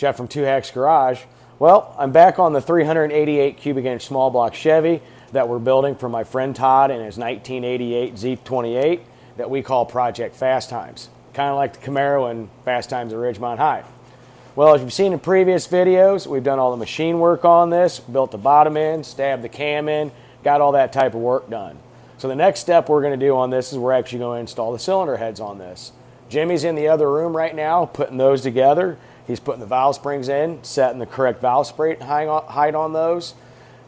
Jeff from 2 Hacks Garage. Well, I'm back on the 388 cubic inch small block Chevy that we're building for my friend Todd in his 1988 Z28 that we call Project Fast Times. Kind of like the Camaro and Fast Times at Ridgemont High. Well, as you've seen in previous videos, we've done all the machine work on this, built the bottom in, stabbed the cam in, got all that type of work done. So the next step we're going to do on this is we're actually going to install the cylinder heads on this. Jimmy's in the other room right now putting those together. He's putting the valve springs in, setting the correct valve spring height on those.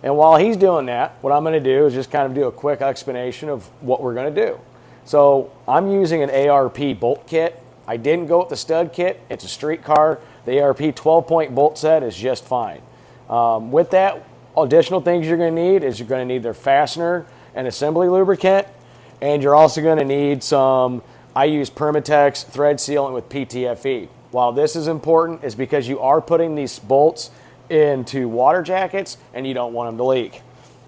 And while he's doing that, what I'm going to do is just kind of do a quick explanation of what we're going to do. So I'm using an ARP bolt kit. I didn't go with the stud kit. It's a street car. The ARP 12-point bolt set is just fine. With that, additional things you're going to need is you're going to need their fastener and assembly lubricant, and you're also going to need some, I use Permatex thread sealant with PTFE. While this is important, is because you are putting these bolts into water jackets and you don't want them to leak.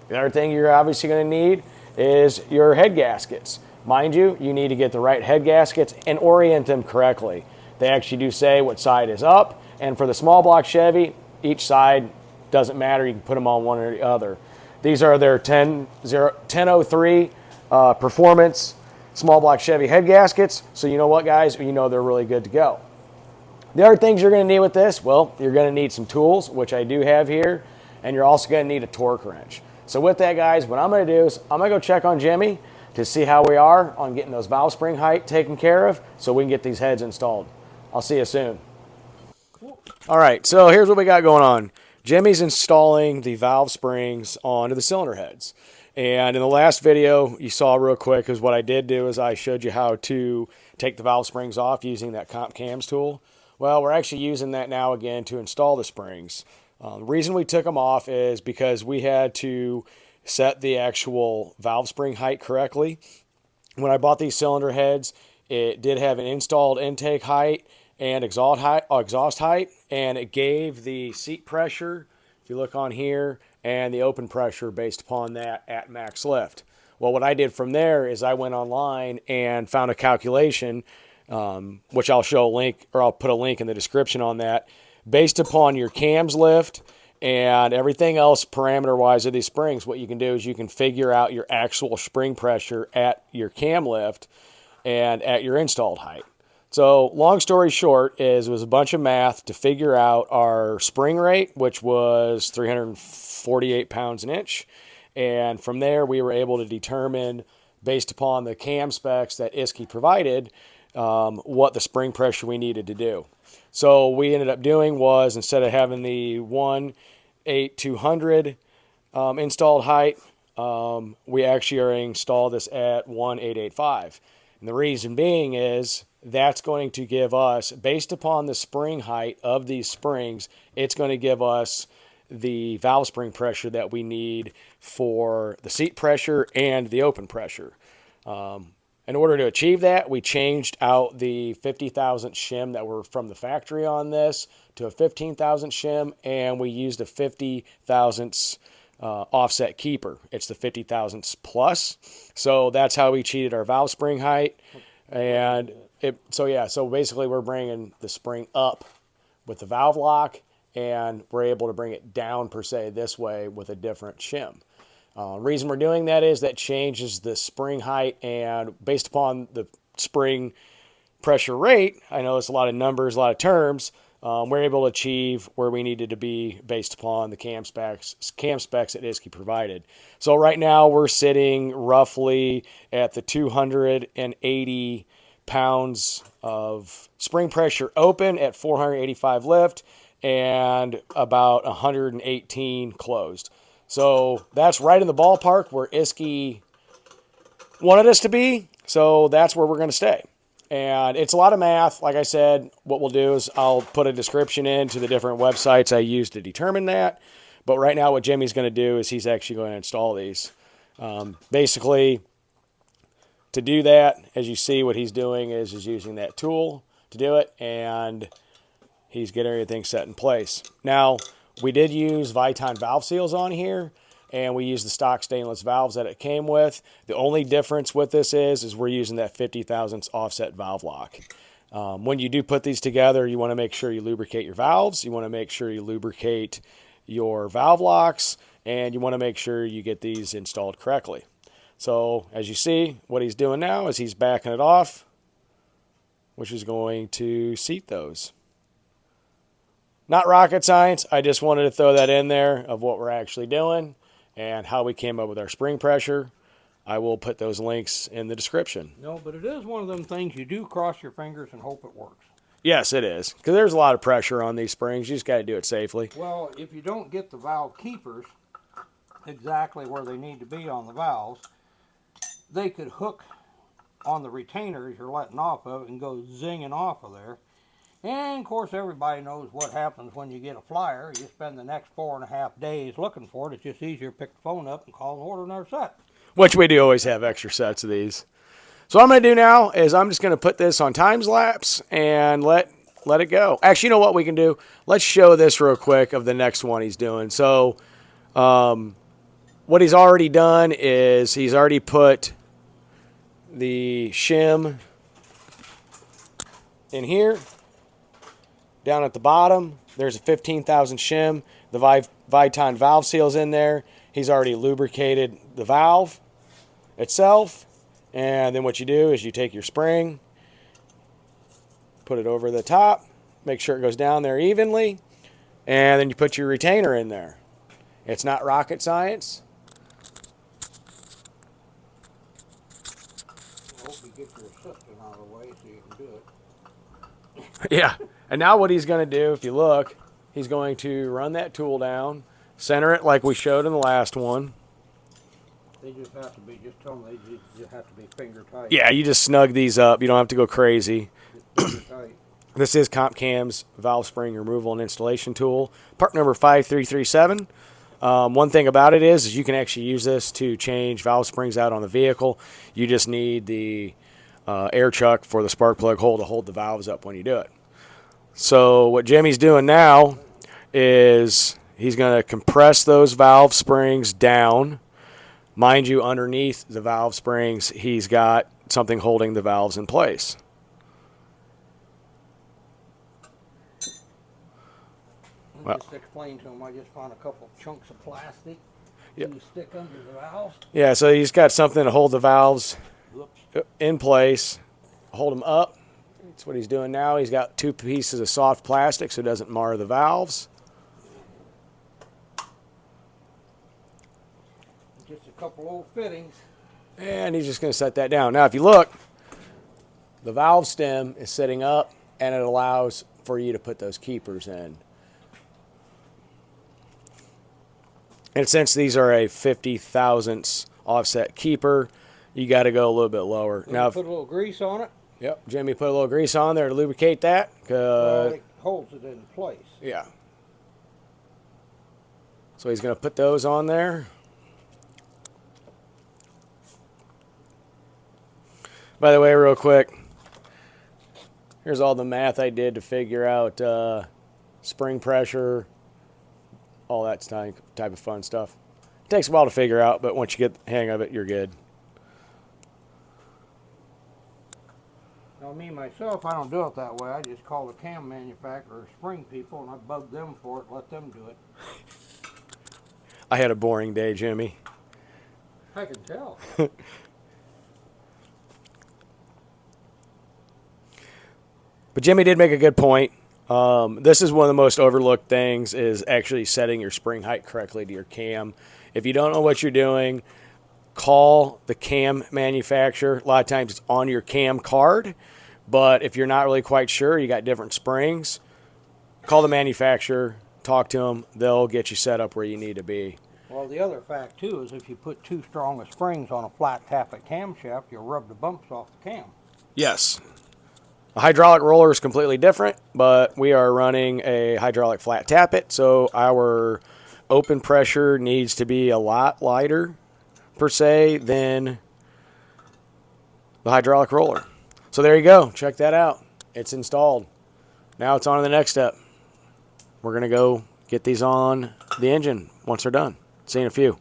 The other thing you're obviously going to need is your head gaskets. Mind you, you need to get the right head gaskets and orient them correctly. They actually do say what side is up, and for the small block Chevy, each side doesn't matter. You can put them on one or the other. These are their 1003 Performance small block Chevy head gaskets. So you know what, guys? You know they're really good to go. The other things you're going to need with this, well, you're going to need some tools, which I do have here, and you're also going to need a torque wrench. So with that, guys, what I'm going to do is I'm going to go check on Jimmy to see how we are on getting those valve spring height taken care of so we can get these heads installed. I'll see you soon. All right, so here's what we got going on. Jimmy's installing the valve springs onto the cylinder heads. And in the last video you saw real quick is what I did do is I showed you how to take the valve springs off using that comp cams tool. Well, we're actually using that now again to install the springs. The reason we took them off is because we had to set the actual valve spring height correctly. When I bought these cylinder heads, it did have an installed intake height and exhaust height, and it gave the seat pressure, if you look on here, and the open pressure based upon that at max lift. Well, what I did from there is I went online and found a calculation, which I'll show a link, or I'll put a link in the description on that, based upon your cams lift and everything else parameter-wise of these springs. What you can do is you can figure out your actual spring pressure at your cam lift and at your installed height. So long story short is it was a bunch of math to figure out our spring rate, which was 348 pounds an inch. And from there, we were able to determine, based upon the cam specs that ISKI provided, what the spring pressure we needed to do. So we ended up doing was, instead of having the 18200 installed height, we actually are installed this at 1885. And the reason being is that's going to give us, based upon the spring height of these springs, it's going to give us the valve spring pressure that we need for the seat pressure and the open pressure. In order to achieve that, we changed out the 50 thousandths shim that were from the factory on this to a 15 thousandths shim, and we used a 50 thousandths offset keeper. It's the 50 thousandths plus. So that's how we cheated our valve spring height. And so basically we're bringing the spring up with the valve lock, and we're able to bring it down per se this way with a different shim. Reason we're doing that is that changes the spring height, and based upon the spring pressure rate, I know it's a lot of numbers, a lot of terms, we're able to achieve where we needed to be based upon the cam specs that ISKI provided. So right now we're sitting roughly at the 280 pounds of spring pressure open at 485 lift and about 118 closed. So that's right in the ballpark where ISKI wanted us to be. So that's where we're going to stay. And it's a lot of math. Like I said, what we'll do is I'll put a description into the different websites I use to determine that. But right now what Jimmy's going to do is he's actually going to install these. Basically, to do that, as you see, what he's doing is he's using that tool to do it, and he's getting everything set in place. Now, we did use Viton valve seals on here, and we used the stock stainless valves that it came with. The only difference with this is we're using that 50 thousandths offset valve lock. When you do put these together, you want to make sure you lubricate your valves. You want to make sure you lubricate your valve locks, and you want to make sure you get these installed correctly. So as you see, what he's doing now is he's backing it off, which is going to seat those. Not rocket science. I just wanted to throw that in there of what we're actually doing and how we came up with our spring pressure. I will put those links in the description. No, but it is one of them things you do cross your fingers and hope it works. Yes, it is. Because there's a lot of pressure on these springs. You just got to do it safely. Well, if you don't get the valve keepers exactly where they need to be on the valves, they could hook on the retainers you're letting off of and go zinging off of there. And, of course, everybody knows what happens when you get a flyer. You spend the next 4.5 days looking for it. It's just easier to pick the phone up and call and order another set. Which we do always have extra sets of these. So what I'm going to do now is I'm just going to put this on time lapse and let it go. Actually, you know what we can do? Let's show this real quick of the next one he's doing. So what he's already done is he's already put the shim in here. Down at the bottom, there's a 15,000 shim. The Viton valve seal's in there. He's already lubricated the valve itself. And then what you do is you take your spring, put it over the top, make sure it goes down there evenly, and then you put your retainer in there. It's not rocket science. I hope you get your assistant out of the way so you can do it. Yeah. And now what he's going to do, if you look, he's going to run that tool down, center it like we showed in the last one. They just have to be, just tell them they just have to be finger tight. Yeah, you just snug these up. You don't have to go crazy. Finger tight. This is CompCam's valve spring removal and installation tool, part number 5337. One thing about it is you can actually use this to change valve springs out on the vehicle. You just need the air chuck for the spark plug hole to hold the valves up when you do it. So what Jimmy's doing now is he's going to compress those valve springs down. Mind you, underneath the valve springs, he's got something holding the valves in place. Just explain to him, I just found a couple chunks of plastic to stick under the valves. Yeah, so he's got something to hold the valves in place, hold them up. That's what he's doing now. He's got 2 pieces of soft plastic so it doesn't mar the valves. Just a couple old fittings. And he's just going to set that down. Now, if you look, the valve stem is sitting up, and it allows for you to put those keepers in. And since these are a 50 thousandths offset keeper, you got to go a little bit lower. Now, put a little grease on it. Yep, Jimmy put a little grease on there to lubricate that. Well, it holds it in place. Yeah. So he's going to put those on there. By the way, real quick, here's all the math I did to figure out spring pressure, all that type of fun stuff. It takes a while to figure out, but once you get the hang of it, you're good. Now, me, myself, I don't do it that way. I just call the cam manufacturer spring people, and I bug them for it, let them do it. I had a boring day, Jimmy. I can tell. But Jimmy did make a good point. This is one of the most overlooked things is actually setting your spring height correctly to your cam. If you don't know what you're doing, call the cam manufacturer. A lot of times it's on your cam card, but if you're not really quite sure, you got different springs, call the manufacturer, talk to them. They'll get you set up where you need to be. Well, the other fact, too, is if you put too strong of springs on a flat tappet camshaft, you'll rub the bumps off the cam. Yes. A hydraulic roller is completely different, but we are running a hydraulic flat tappet, so our open pressure needs to be a lot lighter, per se, than the hydraulic roller. So there you go. Check that out. It's installed. Now it's on to the next step. We're going to go get these on the engine once they're done. See you in a few.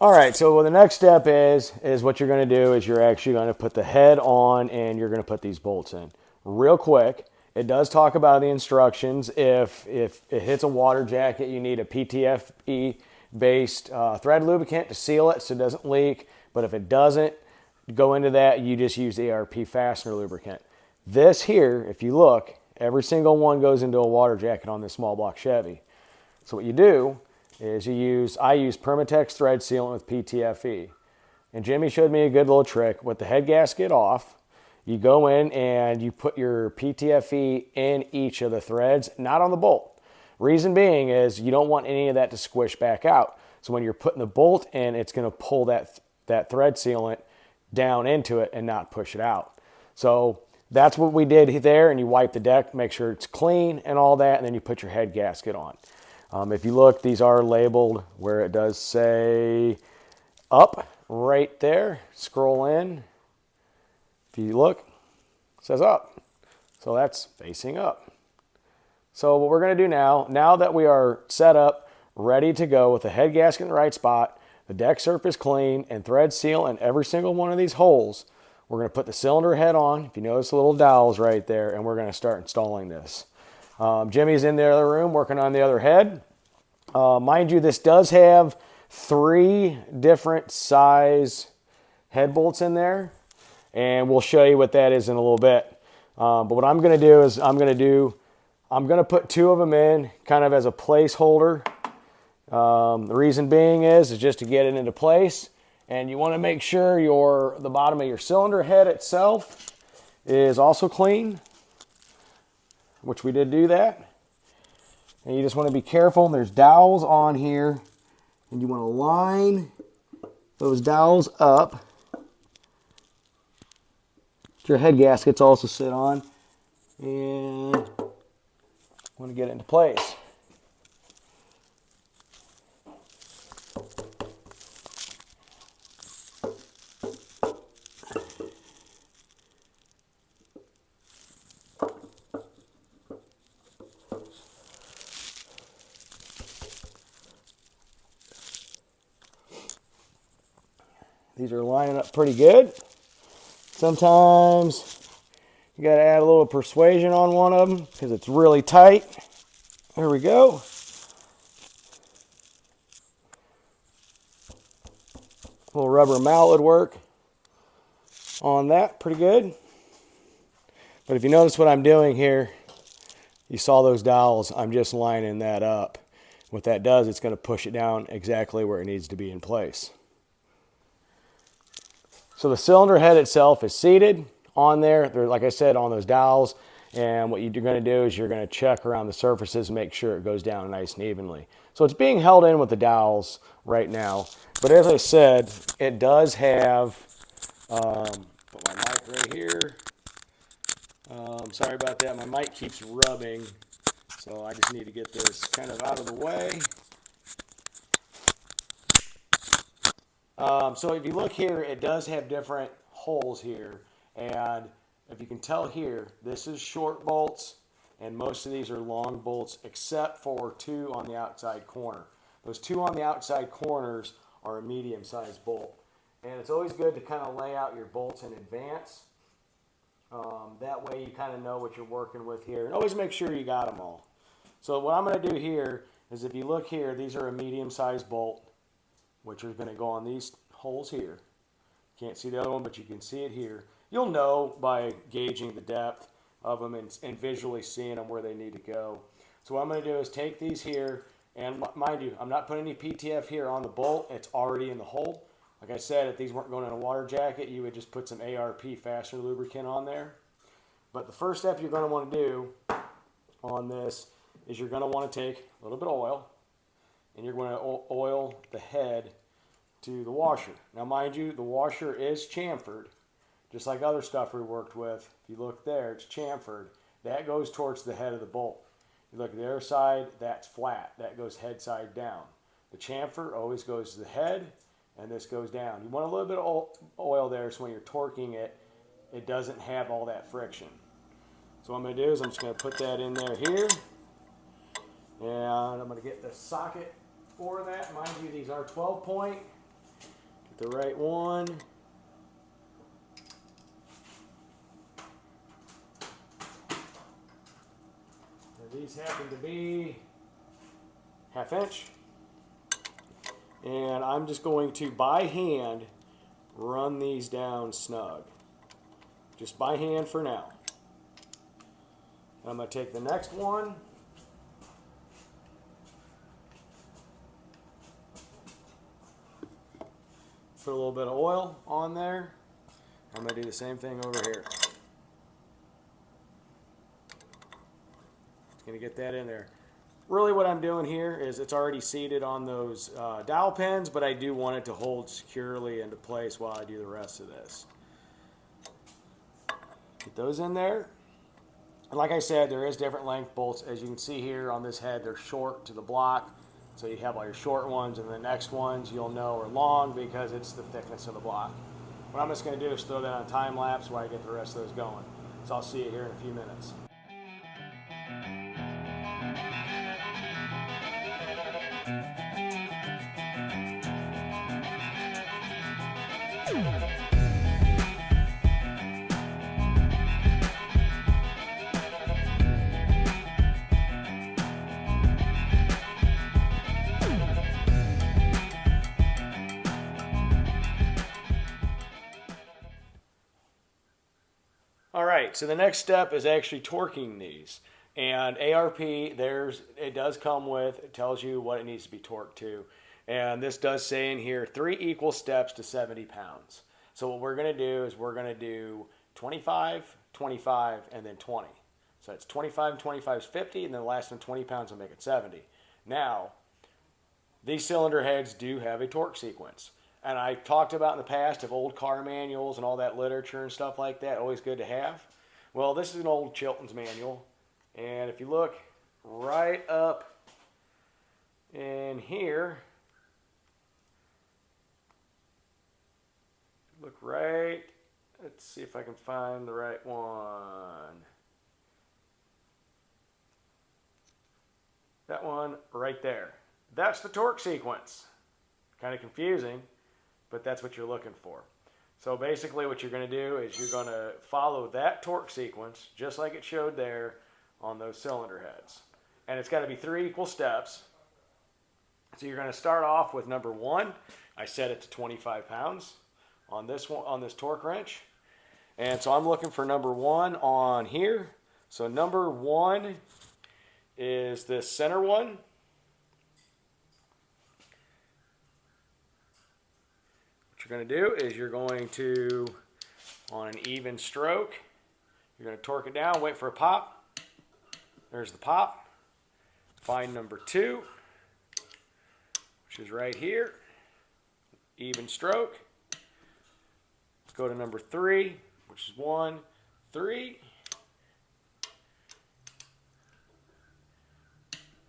All right, so the next step is what you're going to do is you're actually going to put the head on and you're going to put these bolts in. Real quick, it does talk about the instructions. If it hits a water jacket, you need a PTFE-based thread lubricant to seal it so it doesn't leak. But if it doesn't go into that, you just use ARP fastener lubricant. This here, if you look, every single one goes into a water jacket on this small block Chevy. So what you do is I use Permatex thread sealant with PTFE. And Jimmy showed me a good little trick. With the head gasket off, you go in and you put your PTFE in each of the threads, not on the bolt. Reason being is you don't want any of that to squish back out. So when you're putting the bolt in, it's going to pull that thread sealant down into it and not push it out. So that's what we did there, and you wipe the deck, make sure it's clean and all that, and then you put your head gasket on. If you look, these are labeled where it does say up right there. Scroll in. If you look, it says up. So that's facing up. So what we're going to do now that we are set up, ready to go with the head gasket in the right spot, the deck surface clean, and thread seal in every single one of these holes, we're going to put the cylinder head on. If you notice the little dowels right there, and we're going to start installing this. Jimmy's in the other room working on the other head. Mind you, this does have 3 different size head bolts in there, and we'll show you what that is in a little bit. But what I'm going to do is I'm going to put 2 of them in kind of as a placeholder. The reason being is just to get it into place, and you want to make sure the bottom of your cylinder head itself is also clean, which we did do that. And you just want to be careful. There's dowels on here, and you want to line those dowels up. Your head gaskets also sit on, and want to get it into place. These are lining up pretty good. Sometimes you got to add a little persuasion on one of them because it's really tight. There we go. A little rubber mallet work on that, pretty good. But if you notice what I'm doing here, you saw those dowels, I'm just lining that up. What that does, it's going to push it down exactly where it needs to be in place. So the cylinder head itself is seated on there. They're, like I said, on those dowels. And what you're going to do is you're going to check around the surfaces and make sure it goes down nice and evenly. So it's being held in with the dowels right now. But as I said, it does have, put my mic right here. Sorry about that. My mic keeps rubbing. So I just need to get this kind of out of the way. So if you look here, it does have different holes here. And if you can tell here, this is short bolts, and most of these are long bolts, except for 2 on the outside corner. Those 2 on the outside corners are a medium-sized bolt. And it's always good to kind of lay out your bolts in advance. That way you kind of know what you're working with here. And always make sure you got them all. So what I'm going to do here is, if you look here, these are a medium-sized bolt, which is going to go on these holes here. Can't see the other one, but you can see it here. You'll know by gauging the depth of them and visually seeing them where they need to go. So what I'm going to do is take these here, and mind you, I'm not putting any PTF here on the bolt. It's already in the hole. Like I said, if these weren't going in a water jacket, you would just put some ARP fastener lubricant on there. But the first step you're going to want to do on this is you're going to want to take a little bit of oil, and you're going to oil the head to the washer. Now mind you, the washer is chamfered, just like other stuff we worked with. If you look there, it's chamfered. That goes towards the head of the bolt. You look at the other side, that's flat. That goes head side down. The chamfer always goes to the head, and this goes down. You want a little bit of oil there so when you're torquing it, it doesn't have all that friction. So what I'm going to do is I'm just going to put that in there here. And I'm going to get the socket for that. Mind you, these are 12 point. the right one. These happen to be 1/2 inch. And I'm just going to, by hand, run these down snug. Just by hand for now. And I'm going to take the next one. Put a little bit of oil on there. I'm going to do the same thing over here. Just going to get that in there. Really what I'm doing here is it's already seated on those dowel pins, but I do want it to hold securely into place while I do the rest of this. Get those in there. And like I said, there is different length bolts. As you can see here on this head, they're short to the block. So you have all your short ones, and the next ones you'll know are long because it's the thickness of the block. What I'm just going to do is throw that on time lapse while I get the rest of those going. So I'll see you here in a few minutes. All right, so the next step is actually torquing these. And ARP, it does come with, it tells you what it needs to be torqued to. And this does say in here, 3 equal steps to 70 pounds. So what we're gonna do is we're gonna do 25, 25, and then 20. So it's 25 and 25 is 50, and then the last one, 20 pounds will make it 70. Now, these cylinder heads do have a torque sequence. And I talked about in the past of old car manuals and all that literature and stuff like that, always good to have. Well, this is an old Chilton's manual. And if you look right up in here, look right, let's see if I can find the right one. That one right there. That's the torque sequence. Kind of confusing, but that's what you're looking for. So basically what you're going to do is you're going to follow that torque sequence just like it showed there on those cylinder heads. And it's got to be 3 equal steps. So you're going to start off with number 1. I set it to 25 pounds on this one, on this torque wrench. And so I'm looking for number 1 on here. So number 1 is this center one. What you're going to do is you're going to, on an even stroke, you're going to torque it down, wait for a pop. There's the pop. Find number 2, which is right here. Even stroke. Go to number 3, which is 1, 3.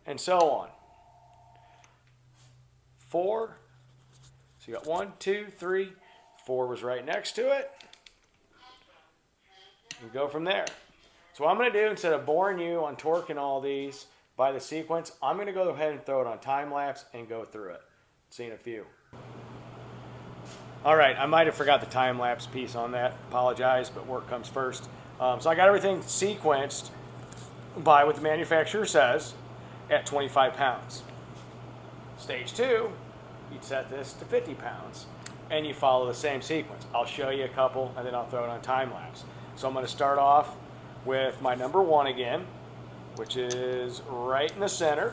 And so on. 4. So you got 1, 2, 3, 4 was right next to it. And go from there. So what I'm going to do, instead of boring you on torquing all these by the sequence, I'm going to go ahead and throw it on time lapse and go through it. See you in a few. All right, I might have forgot the time lapse piece on that. Apologize, but work comes first. So I got everything sequenced by what the manufacturer says at 25 pounds. Stage 2, you'd set this to 50 pounds and you follow the same sequence. I'll show you a couple and then I'll throw it on time lapse. So I'm going to start off with my number 1 again, which is right in the center.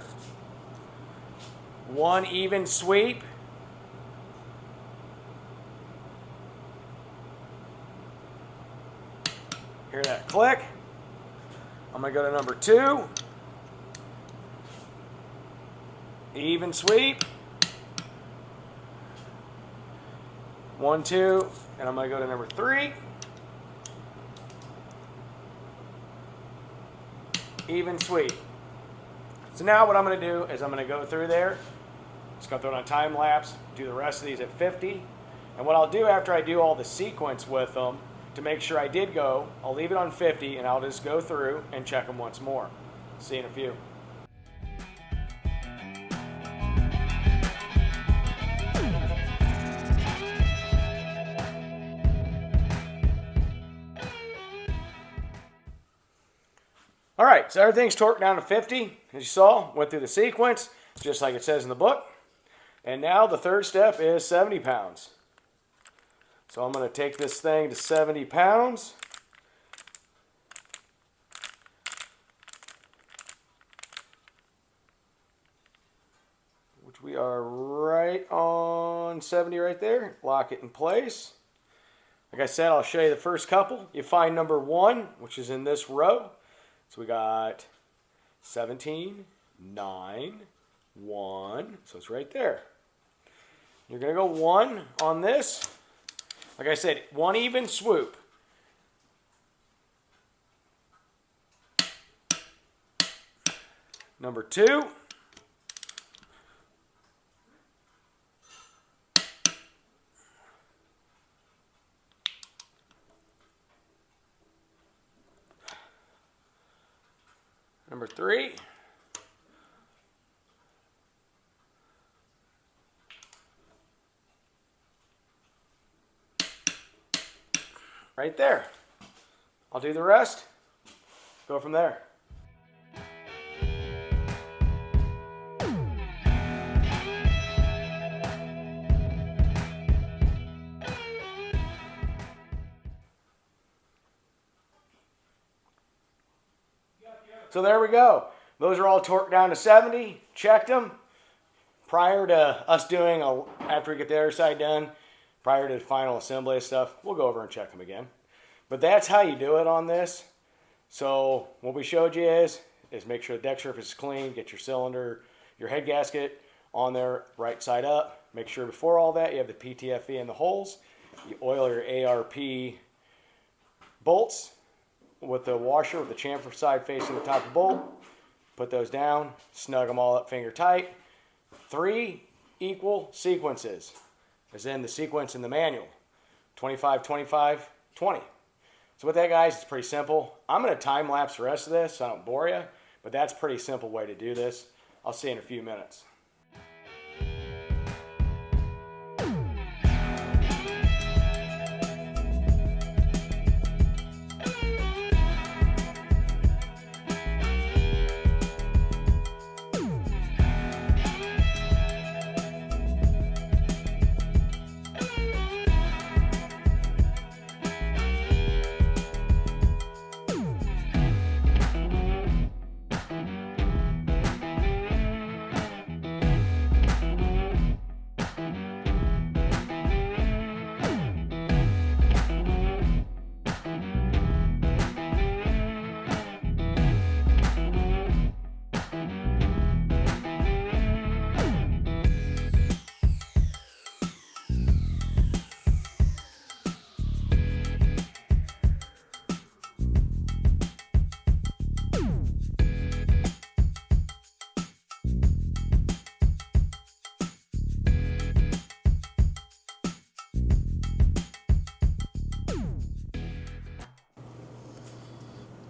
1 even sweep. Hear that click? I'm going to go to number 2. Even sweep. 1, 2, and I'm going to go to number 3. Even sweep. So now what I'm going to do is I'm going to go through there. Just going to throw it on time lapse, do the rest of these at 50. And what I'll do after I do all the sequence with them, to make sure I did go, I'll leave it on 50 and I'll just go through and check them once more. See you in a few. All right, so everything's torqued down to 50, as you saw. Went through the sequence, just like it says in the book. And now the third step is 70 pounds. So I'm going to take this thing to 70 pounds. Which we are right on 70 right there. Lock it in place. Like I said, I'll show you the first couple. You find number 1, which is in this row. So we got 17, 9, 1. So it's right there. You're going to go 1 on this. Like I said, 1 even swoop. Number 2. Number 3. Right there. I'll do the rest. Go from there. So there we go. Those are all torqued down to 70. Checked them. Prior to us doing, after we get the other side done, prior to the final assembly and stuff, we'll go over and check them again. But that's how you do it on this. So what we showed you is make sure the deck surface is clean, get your cylinder, your head gasket on there right side up. Make sure before all that you have the PTFE in the holes. You oil your ARP bolts with the washer with the chamfer side facing the top of the bolt. Put those down, snug them all up finger tight. 3 equal sequences, as in the sequence in the manual. 25, 25, 20. So with that, guys, it's pretty simple. I'm going to time lapse the rest of this so I don't bore you, but that's a pretty simple way to do this. I'll see you in a few minutes.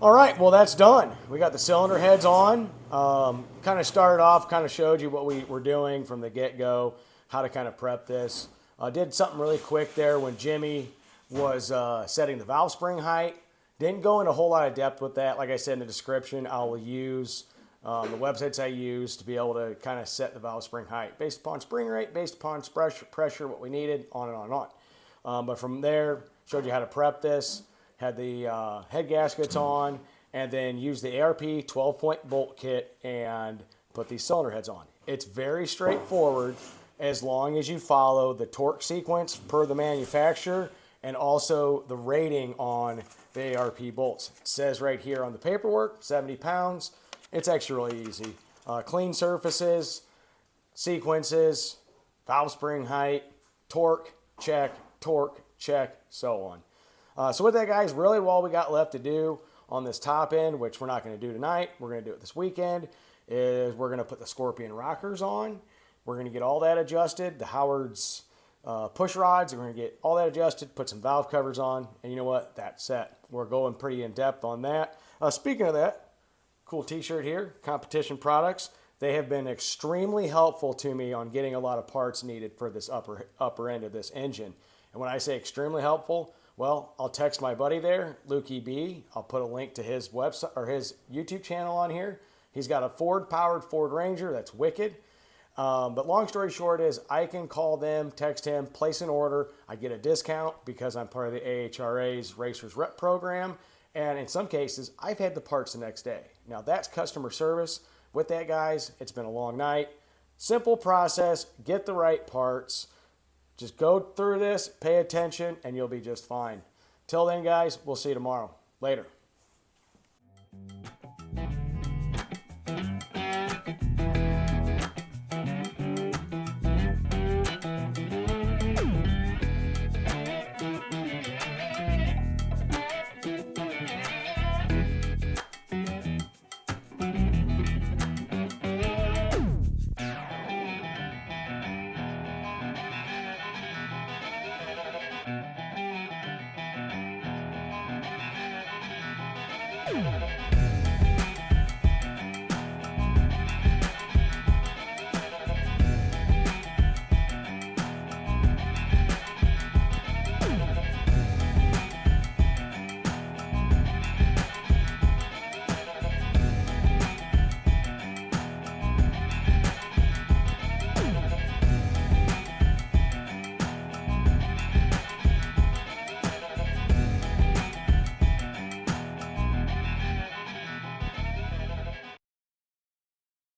All right, well, that's done. We got the cylinder heads on. Kind of started off, kind of showed you what we were doing from the get-go, how to kind of prep this. Did something really quick there when Jimmy was setting the valve spring height. Didn't go into a whole lot of depth with that. Like I said in the description, I will use the websites I use to be able to kind of set the valve spring height based upon spring rate, based upon pressure, what we needed, on and on and on. But from there, showed you how to prep this. Had the head gaskets on, and then use the ARP 12-point bolt kit and put these cylinder heads on. It's very straightforward as long as you follow the torque sequence per the manufacturer and also the rating on the ARP bolts. It says right here on the paperwork, 70 pounds. It's actually really easy. Clean surfaces, sequences, valve spring height, torque, check, so on. So with that, guys, really all we got left to do on this top end, which we're not going to do tonight, we're going to do it this weekend, is we're going to put the Scorpion rockers on. We're going to get all that adjusted. The Howard's push rods, we're going to get all that adjusted, put some valve covers on, and you know what? That's set. We're going pretty in-depth on that. Speaking of that, cool t-shirt here, Competition Products. They have been extremely helpful to me on getting a lot of parts needed for this upper end of this engine. And when I say extremely helpful, Well, I'll text my buddy there, Lukey B. I'll put a link to his website or his YouTube channel on here. He's got a Ford-powered Ford Ranger that's wicked. But long story short is I can call them, text him, place an order. I get a discount because I'm part of the AHRA's Racers Rep program. And in some cases, I've had the parts the next day. Now that's customer service. With that, guys, it's been a long night. Simple process, get the right parts. Just go through this, pay attention, and you'll be just fine. Till then, guys, we'll see you tomorrow. Later. You